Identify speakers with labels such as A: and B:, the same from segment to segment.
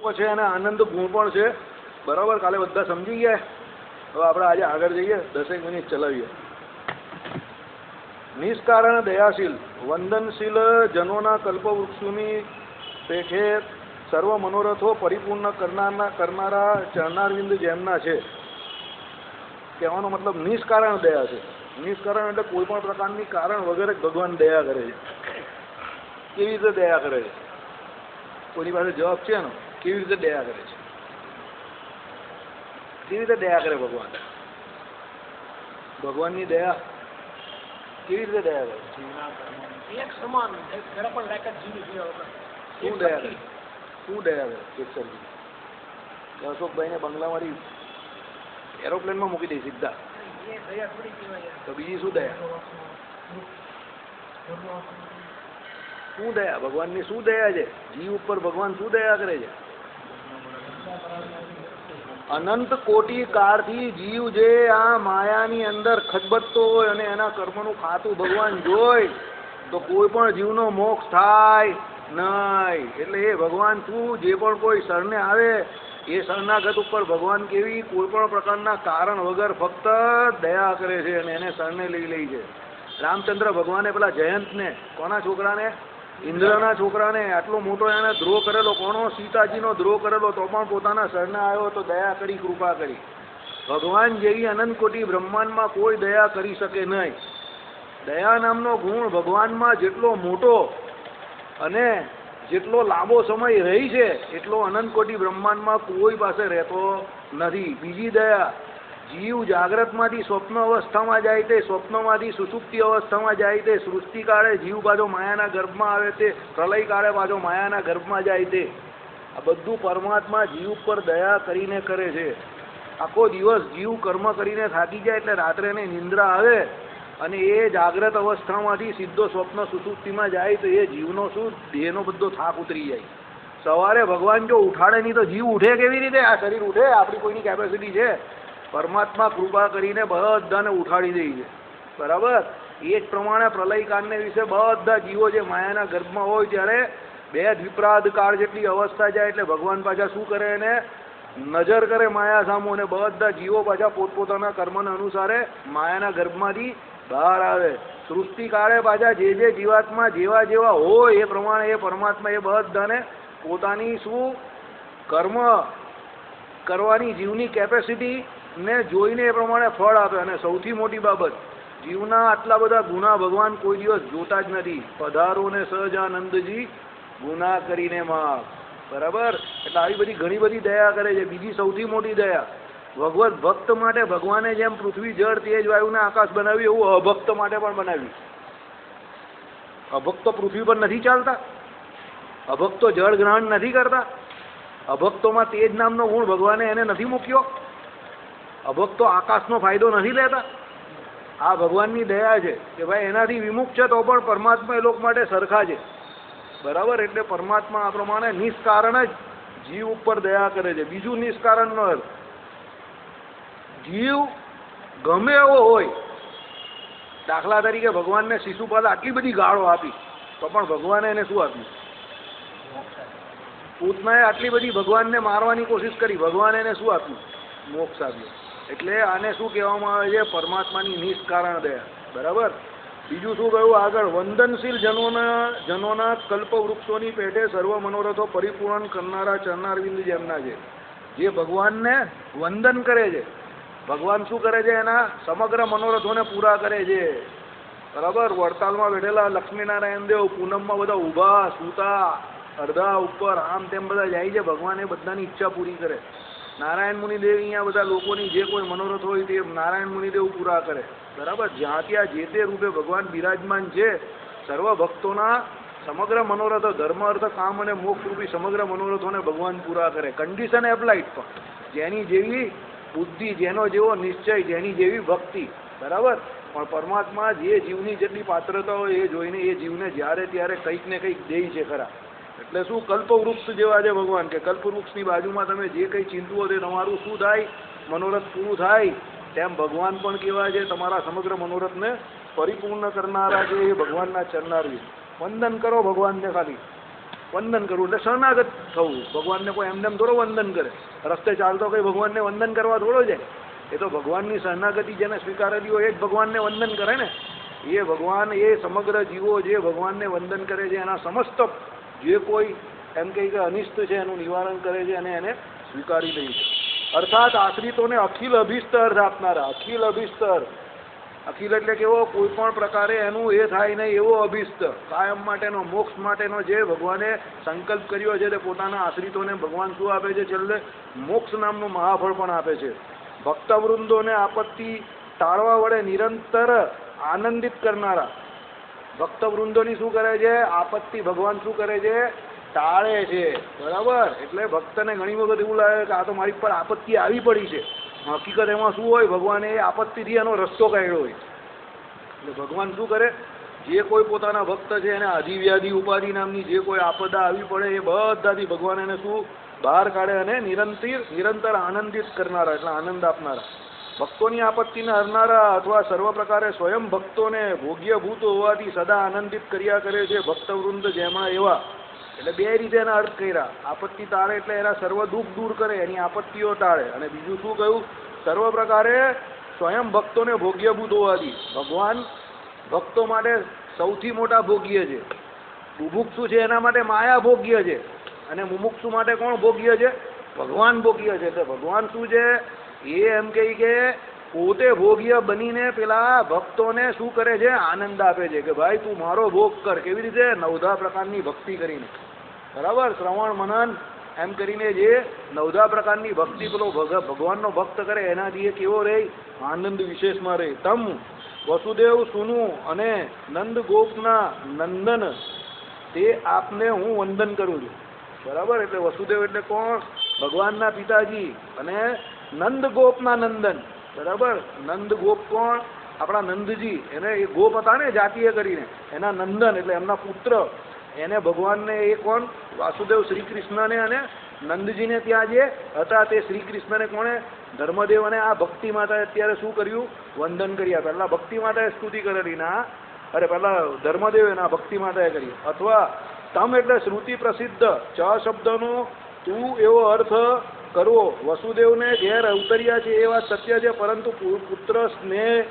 A: છે અને આનંદ ગુણ પણ છે. બરાબર, કાલે બધા સમજી ગયા. હવે આપણે આજે આગળ જઈએ, 10 મિનિટ ચલાવીએ. નિષ્કારણ દયાશીલ વંદનશીલ જનોના કલ્પવૃક્ષોની પેઠે સર્વ મનોરથો પરિપૂર્ણ કરનારા ચરણારવિંદ જેમના છે. કહેવાનો મતલબ નિષ્કારણ દયા છે. નિષ્કારણ એટલે કોઈ પણ પ્રકારની કારણ વગર ભગવાન દયા કરે છે. કેવી રીતે દયા કરે છે? કોઈની પાસે જવાબ છે ને? કેવી રીતે દયા કરે છે? કેવી રીતે દયા કરે ભગવાન? ભગવાનની દયા કેવી રીતે દયા કરે?
B: એક સમાન જરા પણ લાયકાત જીવી
A: શું દયા કરે? શું દયા કરે? એક સરખી અશોકભાઈને બંગલામાંથી એરોપ્લેનમાં મૂકી દે સીધા, તો બીજી શું દયા? શું દયા? ભગવાનની શું દયા છે? જીવ ઉપર ભગવાન શું દયા કરે છે? અનંત કોટી કાળથી જીવ જે આ માયાની અંદર ખદબદતો હોય અને એના કર્મનું ખાતું ભગવાન જોઈ તો કોઈ પણ જીવનો મોક્ષ થાય નહીં. એટલે એ ભગવાન શું, જે પણ કોઈ શરણે આવે એ શરણાગત ઉપર ભગવાન કેવી કોઈ પણ પ્રકારના કારણ વગર ફક્ત દયા કરે છે અને એને શરણે લઈ છે. રામચંદ્ર ભગવાને પેલા જયંતને, કોના છોકરાને? ઇન્દ્રના છોકરાને આટલો મોટો એને દ્રોહ કરેલો, કોનો? સીતાજીનો દ્રોહ કરેલો, તો પણ પોતાના શરણે આવ્યો તો દયા કરી, કૃપા કરી. ભગવાન જેવી અનંત કોટી બ્રહ્માંડમાં કોઈ દયા કરી શકે નહીં. દયા નામનો ગુણ ભગવાનમાં જેટલો મોટો અને જેટલો લાંબો સમય રહી છે એટલો અનંત કોટી બ્રહ્માંડમાં કોઈ પાસે રહેતો નથી. બીજી દયા, જીવ જાગ્રતમાંથી સ્વપ્ન અવસ્થામાં જાય તે, સ્વપ્નમાંથી સુષુપ્તિ અવસ્થામાં જાય તે, સૃષ્ટિ કાળે જીવ પાછો માયાના ગર્ભમાં આવે તે, પ્રલય કાળે પાછો માયાના ગર્ભમાં જાય તે, આ બધું પરમાત્મા જીવ પર દયા કરીને કરે છે. આખો દિવસ જીવ કર્મ કરીને થાકી જાય એટલે રાત્રે એને નિંદ્રા આવે અને એ જાગ્રત અવસ્થામાંથી સીધો સ્વપ્ન સુષુપ્તિમાં જાય તો એ જીવનો શું, દેહનો બધો થાક ઉતરી જાય. સવારે ભગવાન જો ઉઠાડે નહીં તો જીવ ઉઠે કેવી રીતે? આ શરીર ઉઠે? આપણી કોઈની કેપેસિટી છે? પરમાત્મા કૃપા કરીને બધાને ઉઠાડી દે છે. બરાબર, એ જ પ્રમાણે પ્રલયકાળને વિશે બધા જીવો જે માયાના ગર્ભમાં હોય ત્યારે બે દ્વિપરાધ કાળ જેટલી અવસ્થા જાય એટલે ભગવાન પાછા શું કરે? એને નજર કરે માયા સામુ અને બધા જીવો પાછા પોતપોતાના કર્મને અનુસારે માયાના ગર્ભમાંથી બહાર આવે. સૃષ્ટિ કાળે પાછા જે જીવાત્મા જેવા જેવા હોય એ પ્રમાણે એ પરમાત્મા એ બધાને પોતાની શું કર્મ કરવાની જીવની કેપેસિટી ને જોઈને એ પ્રમાણે ફળ આપે. અને સૌથી મોટી બાબત, જીવના આટલા બધા ગુના ભગવાન કોઈ દિવસ જોતા જ નથી. પધારો ને સહજાનંદજી ગુના કરીને માફ. બરાબર, એટલે આવી બધી ઘણી બધી દયા કરે છે. બીજી સૌથી મોટી દયા, ભગવત ભક્ત માટે ભગવાને જેમ પૃથ્વી જળ તેજ વાયુને આકાશ બનાવ્યું એવું અભક્ત માટે પણ બનાવ્યું. અભક્તો પૃથ્વી પર નથી ચાલતા? અભક્તો જળ ગ્રહણ નથી કરતા? અભક્તોમાં તેજ નામનો ગુણ ભગવાને એને નથી મૂક્યો? અભક્તો આકાશનો ફાયદો નથી લેતા? આ ભગવાનની દયા છે કે ભાઈ એનાથી વિમુખ છે તો પણ પરમાત્મા એ લોકો માટે સરખા છે. બરાબર, એટલે પરમાત્મા આ પ્રમાણે નિષ્કારણ જ જીવ ઉપર દયા કરે છે. બીજું નિષ્કારણનો અર્થ, જીવ ગમે એવો હોય, દાખલા તરીકે ભગવાનને શિશુપાલ આટલી બધી ગાળો આપી તો પણ ભગવાને એને શું આપ્યું? પૂતનાએ આટલી બધી ભગવાનને મારવાની કોશિશ કરી, ભગવાને એને શું આપ્યું? મોક્ષ આપ્યો. એટલે આને શું કહેવામાં આવે છે? પરમાત્માની નિષ્કારણ દયા. બરાબર, બીજું શું કહ્યું આગળ? વંદનશીલ જનોના કલ્પવૃક્ષોની પેઠે સર્વ મનોરથો પરિપૂર્ણ કરનારા ચરણારવિંદ જેમના છે. જે ભગવાનને વંદન કરે છે, ભગવાન શું કરે છે? એના સમગ્ર મનોરથોને પૂરા કરે છે. બરાબર, વડતાલમાં બેઠેલા લક્ષ્મીનારાયણ દેવ પૂનમમાં બધા ઊભા સૂતા અડધા ઉપર આમ તેમ બધા જાય છે, ભગવાન એ બધાની ઈચ્છા પૂરી કરે. નારાયણ મુનિદેવ અહીંયા બધા લોકોની જે કોઈ મનોરથ હોય તે નારાયણ મુનિદેવ પૂરા કરે. બરાબર, જ્યાં ત્યાં જે તે રૂપે ભગવાન બિરાજમાન છે. સર્વ ભક્તોના સમગ્ર મનોરથો, ધર્મ અર્થ કામ અને મોક્ષ રૂપી સમગ્ર મનોરથોને ભગવાન પૂરા કરે. કન્ડિશન એપ્લાઇડ, પણ જેની જેવી બુદ્ધિ, જેનો જેવો નિશ્ચય, જેની જેવી ભક્તિ. બરાબર, પણ પરમાત્મા જે જીવની જેટલી પાત્રતા હોય એ જોઈને એ જીવને જ્યારે ત્યારે કંઈક ને કંઈક દે છે ખરા. એટલે શું, કલ્પવૃક્ષ જેવા છે ભગવાન, કે કલ્પવૃક્ષની બાજુમાં તમે જે કંઈ ચિંતવો તે તમારું શું થાય? મનોરથ પૂરું થાય. તેમ ભગવાન પણ કેવા છે? તમારા સમગ્ર મનોરથને પરિપૂર્ણ કરનારા છે. એ ભગવાનના ચરણારવિંદ. વંદન કરો ભગવાનને ખાલી. વંદન કરવું એટલે શરણાગત થવું. ભગવાનને કોઈ એમને એમ થોડો વંદન કરે, રસ્તે ચાલતો કંઈ ભગવાનને વંદન કરવા થોડો જાય. એ તો ભગવાનની શરણાગતિ જેને સ્વીકારેલી હોય એ જ ભગવાનને વંદન કરે ને. એ ભગવાન, એ સમગ્ર જીવો જે ભગવાનને વંદન કરે છે એના સમસ્ત જે કોઈ એમ કહે કે અનિષ્ટ છે એનું નિવારણ કરે છે અને એને સ્વીકારી લે છે. અર્થાત આશ્રિતોને અખિલ અભિષ્ટ અર્થ આપનારા. અખિલ અભિષ્ટ અર્થ, અખિલ એટલે કેવો, કોઈ પણ પ્રકારે એનું એ થાય નહીં એવો અભિષ્ટ, કાયમ માટેનો, મોક્ષ માટેનો જે ભગવાને સંકલ્પ કર્યો છે તે પોતાના આશ્રિતોને ભગવાન શું આપે છે? છેલ્લે મોક્ષ નામનું મહાફળ પણ આપે છે. ભક્તવૃંદોને આપત્તિ ટાળવા વડે નિરંતર આનંદિત કરનારા. ભક્તવૃંદોની શું કરે છે? આપત્તિ ભગવાન શું કરે છે? ટાળે છે. બરાબર. એટલે ભક્તને ઘણી વખત એવું લાગે કે આ તો મારી પર આપત્તિ આવી પડી છે. હકીકત એમાં શું હોય? ભગવાને એ આપત્તિથી એનો રસ્તો કાઢ્યો હોય. એટલે ભગવાન શું કરે? જે કોઈ પોતાના ભક્ત છે એને આધિવ્યાધિ ઉપાધિ નામની જે કોઈ આપદા આવી પડે એ બધાથી ભગવાન એને શું બહાર કાઢે અને નિરંતર આનંદિત કરનારા, એટલે આનંદ આપનારા. ભક્તોની આપત્તિને હરનારા અથવા સર્વ પ્રકારે સ્વયં ભક્તોને ભોગ્યભૂત હોવાથી સદા આનંદિત કર્યા કરે છે ભક્તવૃંદ જેમાં એવા. એટલે બે રીતે એના અર્થ કર્યા. આપત્તિ ટાળે એટલે એના સર્વ દુઃખ દૂર કરે, એની આપત્તિઓ ટાળે. અને બીજું શું કહ્યું? સર્વ પ્રકારે સ્વયં ભક્તોને ભોગ્યભૂત હોવાથી. ભગવાન ભક્તો માટે સૌથી મોટા ભોગ્ય છે. બુભુક્ષુ છે એના માટે માયા ભોગ્ય છે, અને મુમુક્ષુ માટે કોણ ભોગ્ય છે? ભગવાન ભોગ્ય છે. એટલે ભગવાન શું છે? એ એમ કહી કે પોતે ભોગ્ય બનીને પેલા ભક્તોને શું કરે છે? આનંદ આપે છે કે ભાઈ તું મારો ભોગ કર. કેવી રીતે? 9 પ્રકારની ભક્તિ કરીને. બરાબર. શ્રવણ મનન એમ કરીને જે 9 પ્રકારની ભક્તિ પેલો ભગવાનનો ભક્ત કરે એનાથી એ કેવો રહે? આનંદ વિશેષમાં રહે. તમ વસુદેવ સુનુ અને નંદ ગોપના નંદન તે આપને હું વંદન કરું છું. બરાબર. એટલે વસુદેવ એટલે કોણ? ભગવાનના પિતાજી. અને નંદ ગોપના નંદન. બરાબર. નંદ ગોપ કોણ? આપણા નંદજી. એને એ ગોપ હતા ને જાતીય કરીને, એના નંદન એટલે એમના પુત્ર. એને ભગવાનને એ કોણ? વાસુદેવ શ્રી કૃષ્ણને અને નંદજીને ત્યાં જે હતા તે શ્રી કૃષ્ણને કોણે? ધર્મદેવ અને આ ભક્તિ માતાએ અત્યારે શું કર્યું? વંદન કર્યા. પહેલા ભક્તિ માતાએ સ્તુતિ કરેલી ના, અરે પહેલા ધર્મદેવે ના ભક્તિ માતાએ કરી. અથવા તમ એટલે શ્રુતિ પ્રસિદ્ધ ચ શબ્દનો તું એવો અર્થ કરવો. વસુદેવને ઘેર અવતર્યા છે એ વાત સત્ય છે, પરંતુ પુત્ર સ્નેહ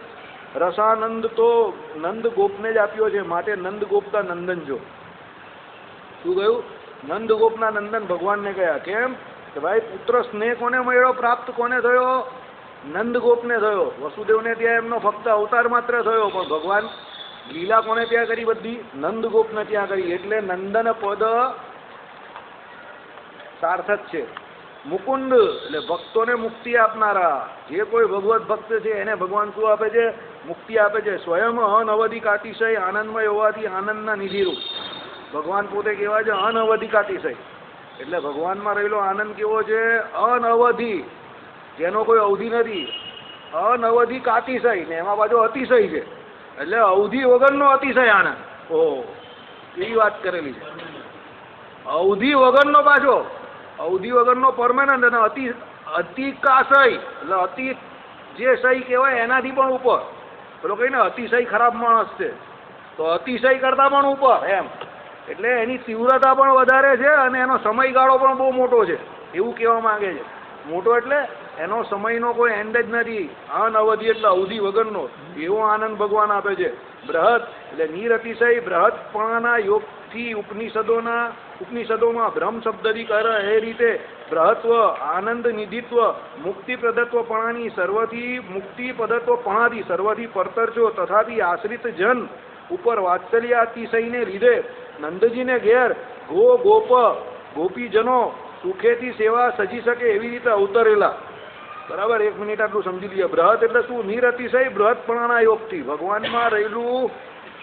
A: રસાનંદ તો નંદ ગોપને જ આપ્યો છે, માટે નંદ ગોપના નંદન જો. શું કહ્યું? નંદ ગોપના નંદન ભગવાનને કહ્યા. કેમ? કે ભાઈ પુત્ર સ્નેહ કોને મળ્યો? પ્રાપ્ત કોને થયો? નંદ ગોપને થયો. વસુદેવને ત્યાં એમનો ફક્ત અવતાર માત્ર થયો, પણ ભગવાન લીલા કોને ત્યાં કરી? બધી નંદ ગોપને ત્યાં કરી. એટલે નંદન પદ સાર્થક છે. મુકુંદ એટલે ભક્તોને મુક્તિ આપનારા. જે કોઈ ભગવત ભક્ત છે એને ભગવાન શું આપે છે? મુક્તિ આપે છે. સ્વયં અનવધિક અતિશય આનંદમય હોવાથી આનંદના નિધિરૂપ. ભગવાન પોતે કેવા છે? અનવધિક અતિશય. એટલે ભગવાનમાં રહેલો આનંદ કેવો છે? અનવધિ, જેનો કોઈ અવધિ નથી. અનવધિક અતિશય ને એમાં પાછો અતિશય છે, એટલે અવધિ વગરનો અતિશય આનંદ. ઓહો, એવી વાત કરેલી છે. અવધિ વગરનો પાછો, અવધિ વગરનો પરમાનન્ટ. અને અતિકાશય એટલે અતિ જે સહી કહેવાય એનાથી પણ ઉપર. પેલો કહીને અતિશય ખરાબ માણસ છે, તો અતિશય કરતા પણ ઉપર એમ. એટલે એની તીવ્રતા પણ વધારે છે અને એનો સમયગાળો પણ બહુ મોટો છે, એવું કહેવા માંગે છે. મોટો એટલે એનો સમયનો કોઈ એન્ડ જ નથી. અનવધિ એટલે અવધિ વગરનો. એવો આનંદ ભગવાન આપે છે. બૃહદ એટલે નિરતિશય બૃહદપણાના યોગથી ઉપનિષદોમાં બ્રહ્મ શબ્દથી કરે એ રીતે બૃહત્વ, આનંદ નિધિત્વ, મુક્તિ પ્રદત્વપણાની સર્વથી મુક્તિ પદત્વપણાથી સર્વથી પરતર છો. તથાપિ આશ્રિત જન ઉપર વાત્સલ્ય અતિશયને લીધે નંદજીને ઘેર ગોપીજનો સુખેથી સેવા સજી શકે એવી રીતે અવતરેલા. બરાબર. 1 મિનિટ આટલું સમજી લઈએ. બૃહદ એટલે શું? નિરતિશય બૃહદપણાના યોગથી. ભગવાનમાં રહેલું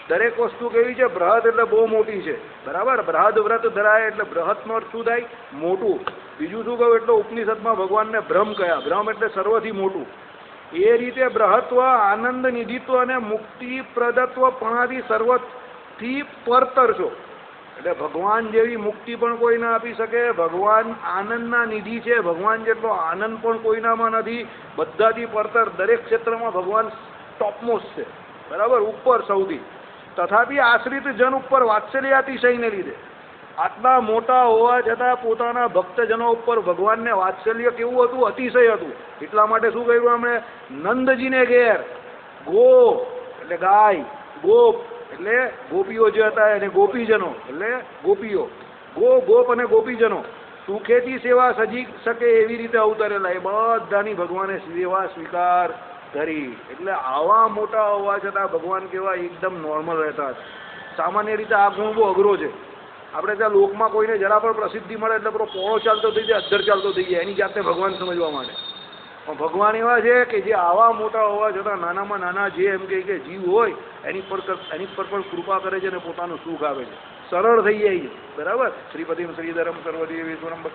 A: દરેક વસ્તુ કેવી છે? બૃહદ એટલે બહુ મોટી છે. બરાબર. બૃહદ વ્રત ધરાય એટલે બૃહદનો અર્થ શું થાય? મોટું. બીજું શું કહ્યું? એટલે ઉપનિષદમાં ભગવાનને બ્રહ્મ કયા. બ્રહ્મ એટલે સર્વથી મોટું. એ રીતે બૃહત્વ, આનંદ નિધિત્વ અને મુક્તિ પ્રદત્વપણાથી સર્વથી પરતર છો. એટલે ભગવાન જેવી મુક્તિ પણ કોઈ ના આપી શકે. ભગવાન આનંદના નિધિ છે. ભગવાન જેટલો આનંદ પણ કોઈનામાં નથી. બધાથી પરતર, દરેક ક્ષેત્રમાં ભગવાન ટોપમોસ્ટ છે. બરાબર. ઉપર સૌથી. તથાપિ આશ્રિત જન ઉપર વાત્સલ્ય અતિશયને લીધે આટલા મોટા હોવા છતાં પોતાના ભક્તજનો ઉપર ભગવાનને વાત્સલ્ય કેવું હતું, અતિશય હતું. એટલા માટે શું કહ્યું એમણે, નંદજીને ઘેર ગો એટલે ગાય, ગોપ એટલે ગોપીઓ જે હતા એને ગોપીજનો એટલે ગોપીઓ, ગોપ અને ગોપીજનો સુખેથી સેવા સજી શકે એવી રીતે અવતરેલા. એ બધાની ભગવાને સેવા સ્વીકાર કરી. એટલે આવા મોટા હોવા છતાં ભગવાન કેવા એકદમ નોર્મલ રહેતા હતા. સામાન્ય રીતે આ ગુણ બહુ અઘરો છે. આપણે ત્યાં લોકમાં કોઈને જરા પણ પ્રસિદ્ધિ મળે એટલે પેલો પોળો ચાલતો થઈ જાય, અદ્ધર ચાલતો થઈ જાય, એની જાતે ભગવાન સમજવા માંડે. પણ ભગવાન એવા છે કે જે આવા મોટા હોવા છતાં નાનામાં નાના જે એમ કે જીવ હોય એની પર પણ કૃપા કરે છે અને પોતાનું સુખ આપે છે, સરળ થઈ જાય છે. બરાબર. શ્રીપતિમ શ્રીધરમ સર્વદેવેશ્વરમ ભક્તિ